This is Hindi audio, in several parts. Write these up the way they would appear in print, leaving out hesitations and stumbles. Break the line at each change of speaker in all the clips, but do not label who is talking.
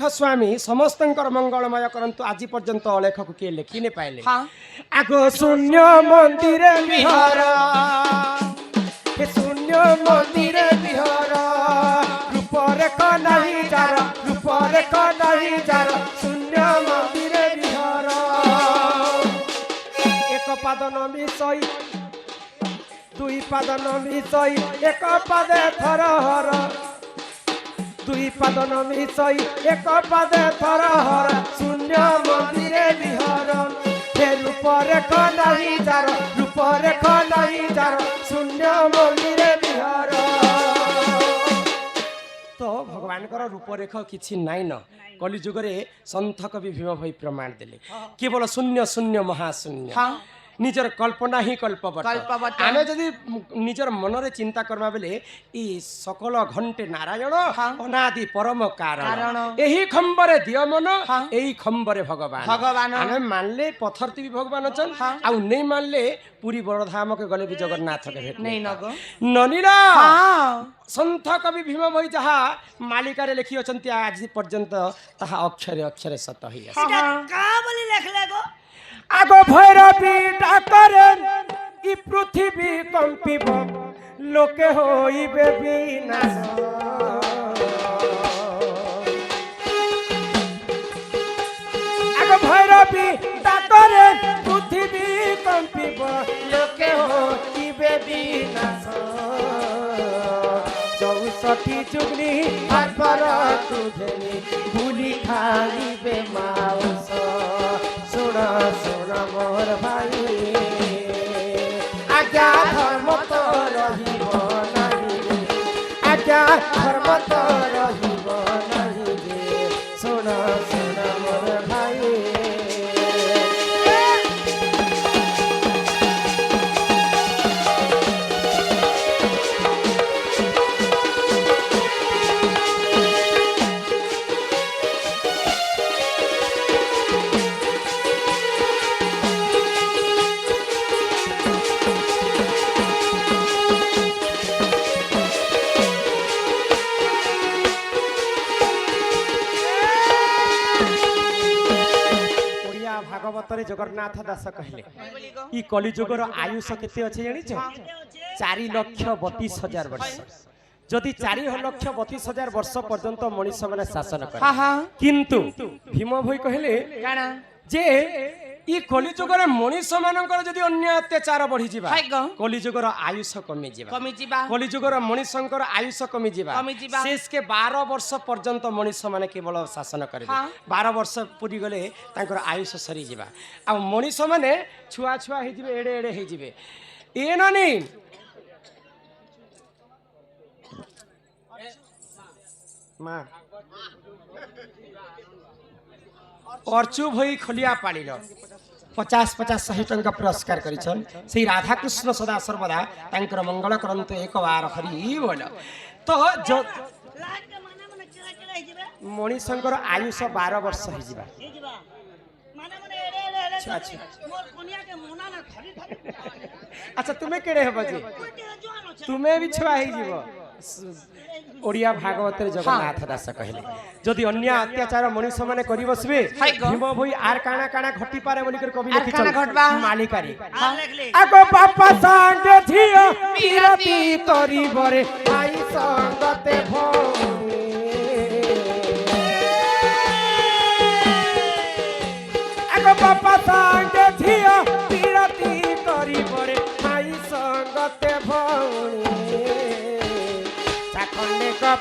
स्वामी समस्त मंगलमय करंतु आज पर्यंत अलेख को किए लिखी नहीं पाइले आगो शून्य मंदिर विहार शून्य मंदिर विहार रूपरेख नहीं जार रूपरेख नहीं जार शून्य मंदिर विहार एक पाद न मिसई दुई पाद न मिसई एक पादे थर हर दुई पाद न मिसई एक पादे थर हर शून्य मंदिर विहार हे रूपरेख नहीं जार रूपरेख नहीं जार शून्य मंदिर विहार तो भगवान कर रूपरेख किछि नाई न कलि जुग रे संत कवि भीम भई प्रमाण देले केवल शून्य शून्य महाशून्य निजर कल्पना ही कल्पवट आमे जदि निजर मन रे चिंता करबा बेले ई सकल घंटे नारायण अनादि परम कारण एही खंबरे दिय मन एही खंबरे भगवान भगवान आमे मानले पथरती भी भगवान अछन आ नै मानले पूरी बड़धाम के गले भी जगन्नाथ के भेट नै नगो ननीला संत कवि भीम भई जहा मालिका रे लिखि अछंती आज पर्यंत ताहा अक्षरे अक्षरे सत होई आसे
का बोली लिखले गो
आगो भैरवी डाकरे इ पृथ्वी कंपिब लोके होइबे विनाश आगो भैरवी डाकरे पृथ्वी कंपिब लोके होइबे विनाश 64 जुगनी पर तुझे भूली खाइबे माउस सुना सुना मोर भाई आज्ञा धर्म तो रहिब नहीं आज्ञा धर्म तो रहिब नहीं रे सुना सुना मोर भाई भागवत जगन्नाथ दास कहले ई कलिजुगर आयुष केते अछि जानिछ 4,32,000 वर्ष जदि 4,32,000 वर्ष पर्यंत मनुष्य माने शासन करे किंतु भीम भई कहले काना जे ई कलिजुगर मनुष्य मानकर जदि अन्य अत्याचार बढ़ी जिबा कलिजुगर आयुष कमी जिबा कलिजुगर मनुष्यकर आयुष कमी जिबा शेष के 12 वर्ष पर्यंत मनुष्य माने केवल शासन करे 12 वर्ष पूरी गले तांकर आयुष सरी जिबा आ मनुष्य माने छुआ छुआ हे जिबे एडे एडे हे जिबे ए नानी मां अर्चु भई खलिया पालिल 50-50 100 टंका पुरस्कार करिछन से राधा कृष्ण सदा सर्वदा तांकर मंगल करंत एक बार हरि बोल तो जो मणिशंकर आयुष 12 वर्ष हो जिबा अच्छा तुम्हें केड़े हबो जी तुम्हें भी छुआ ही जीवो ओडिया भागवत जगन्नाथ दास कहले जदि अन्य अत्याचार मनुष्य माने करि बसबे भीम भई आर काना काना घटी पारे बोली कर कवि लिखि चल मालिकारी आगो बापा संगे झियो पीरती तोरी बरे आई संगते भोरे आगो बापा संगे झियो पीरती तोरी बरे आई संगते भोरे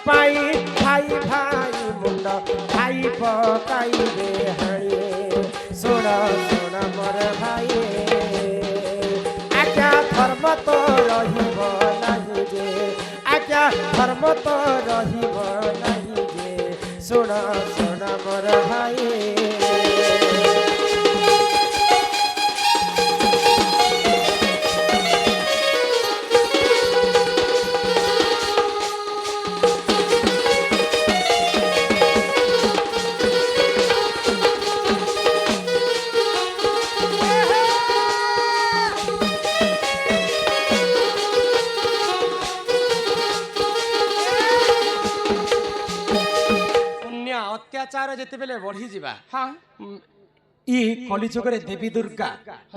पाई भाई भाई मुंड भाई पकाई रे हाणी सोना सोना मोर भाई आज्ञा धर्म तो रहिब नहीं जे आज्ञा धर्म तो रहिब नहीं जे सोना सोना मोर भाई ଅତ୍ୟାଚାର ଯେତେବେଳେ ବଢି ଯିବା
ହଁ
ଇ କଲିଯୁଗରେ ଦେବୀ ଦୁର୍ଗା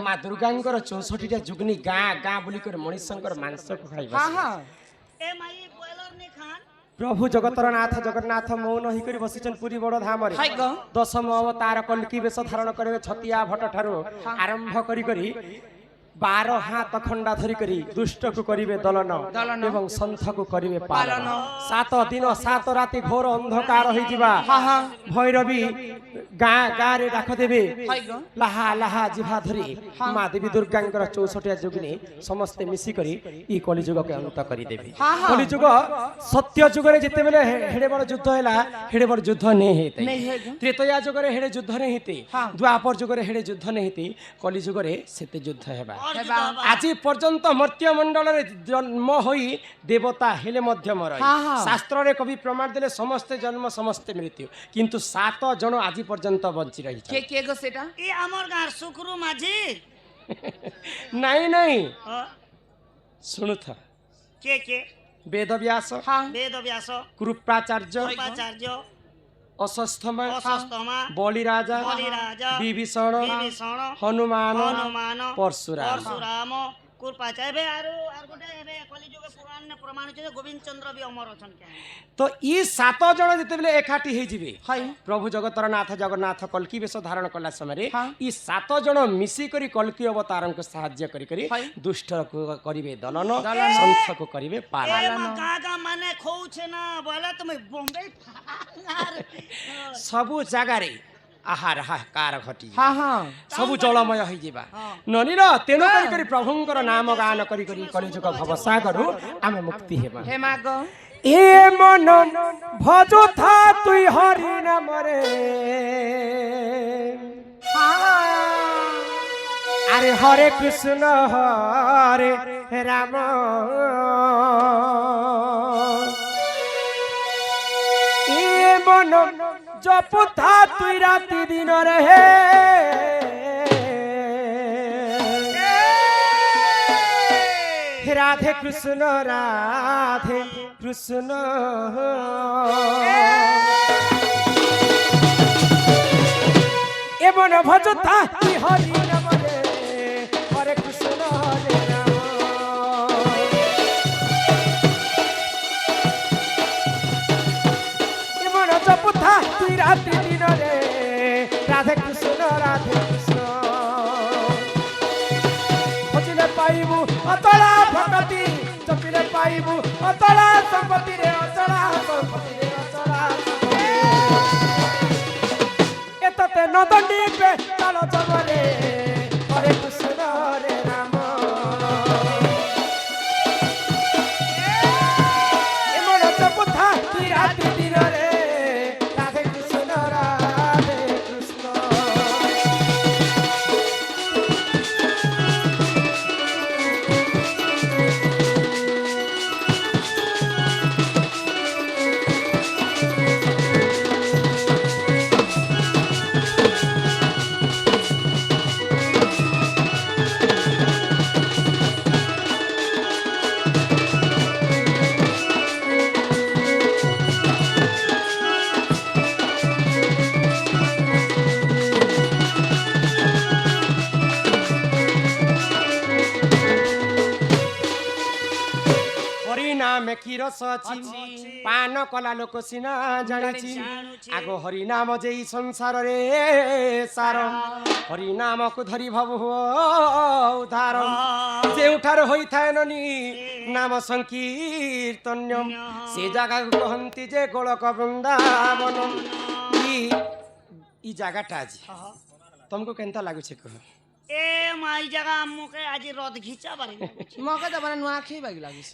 ମା ଦୁର୍ଗାଙ୍କର 64ଟା ଯୁଗ୍ନି ଗାଁ ଗାଁ ବୁଲିକରି ମଣିଷଙ୍କର ମାଂସକୁ ଖାଇବା
ହଁ ହଁ
ए माई बॉयलर नहीं खान
ପ୍ରଭୁ ଜଗତର ନାଥ ଜଗନ୍ନାଥ ମୌନ ହେଇକରି ବସିଛନ୍ତି ପୁରୀ ବଡ଼ ଧାମରେ
ହାଇ ଗ
ଦଶମ ଅବତାର କଲ୍କି ବେଶ ଧାରଣ କରିବେ ଛତିଆ ଭଟ୍ଟ ଠାରୁ ଆରମ୍ଭ କରି 12 ହାତ ଖଣ୍ଡା ଧରି କରି ଦୁଷ୍ଟକୁ କରିବେ ଦଳନ ଏବଂ ସନ୍ଥକୁ କରିବେ ପାଳନ 7 ଦିନ 7 ରାତି ଘୋର ଅନ୍ଧକାର ହୋଇଯିବା ଭୈରବୀ ଗାଁ ଗାଁରେ ଡାକ ଦେବେ ଲାହା ଲାହା ଜିଭା ଧରି ମା ଦେବୀ ଦୁର୍ଗାଙ୍କର 64ଟା ଯୁଗ୍ନି ସମସ୍ତେ ମିଶିକରି ଇ କଲିଯୁଗକୁ ଅନ୍ତ କରିଦେବେ କଲିଯୁଗ ସତ୍ୟ ଯୁଗରେ ଯେତେବେଳେ ହେଡେ ବଡ଼ ଯୁଦ୍ଧ ହେଲା ହେଡେ ବଡ଼ ଯୁଦ୍ଧ ନେଇ ହେଇତେ ତ୍ରେତୟା ଯୁଗରେ ହେଡେ ଯୁଦ୍ଧ ନେଇ ହେଇତେ ଦ୍ୱାପର ଯୁଗରେ ହେଡେ ଯୁଦ୍ଧ ନେଇ ହେଇତେ କଲିଯୁଗରେ ସେତେ ଯୁଦ୍ଧ ହେବା আজি পর্যন্ত মর্ত্যমণ্ডলের জন্ম হই দেবতা হেলে মধ্য মরই শাস্ত্রে কবি প্রমাণ দেলে সমস্তে জন্ম সমস্তে মৃত্যু কিন্তু 7 জন আজি পর্যন্ত বঞ্চি রহিছে
কে কে গো সেটা
ये हमर गार सुकरू माझी
নাই নাই
हाँ,
শুনুথ
के
বেদব্যাস
वेद व्यास
কৃপাচার্য
कृपाचार्य
অশ্বস্থমা
अशस्तमा
বলিরাজা
बलिराजा
বিভীষণ
विभीषण
হনুমান
हनुमान
পরশুরাম
परशुराम कृपाचार्य एबे आरो गोटे एबे कलिजुग पुराण ने प्रमाणित जे गोविंद चंद्र भी अमर अछन के
তো ই 7 জন যেতেবেলে একাঠি হইଯିবে প্রভু জগতর নাথ জগন্নাথ কল্কি বেশ ধারণ কলা সময় ই 7 জন মিশি করি কল্কি অবতারଙ୍କୁ সাহায্য করি করি দুষ্ট করিবে দলন সন্থକୁ করিবে পালন
ए मा गागा माने खौछे ना बोला तुम बॉम्बे फार
सबु জাগারে আহার হাহাকার ঘটি
হ্যাঁ হ্যাঁ
सबु জলময় হইଯିবা ননির তেন করি করি প্রভুঙ্কর নাম গান করি করি কলিযুগ ভবসাগরু আমি মুক্তি হেবা
হে মা গো
এ মন ভজুথা তুই হরি নামরে আরে হরে কৃষ্ণ হরে রাম এ মন জপুথা তুই রাতি দিন রে রাধে কৃষ্ণ এমন ভজতা কি হরি নামরে হরে কৃষ্ণ হরে রাম এমন জপুথা তুই রাতি দিন রে রাধে কৃষ্ণ পাইবু অতলা ভকতি চপিলে পাইবু অতলা সম্পত্তি রে অতলা সম্পত্তি রে অতলা এততে নদন্ডি পে চল জমরে হরে কৃষ্ণ হরে রাম এমন জপুথা কি রাতি দিন রে রাধে কৃষ্ণ রাধে কৃষ্ণ নামে কি রস আছে পান কলা লোক সিনা জানিছি আগ হরি নাম যেই সংসারে সার হরি নামকু ধরি ভব উদ্ধার যেউঠার হইথায় ননি নাম সংকীর্তন্য সে জায়গাকে কহନ୍ତି যে গোলক বৃন্দাবন ই জায়গাটা আজি तुमको केनता लाଗୁছে কহ
ए माई जगह मुके आज रद घिचा बारी
মকে তো মানে নুয়া খেই বাগি লাগিছে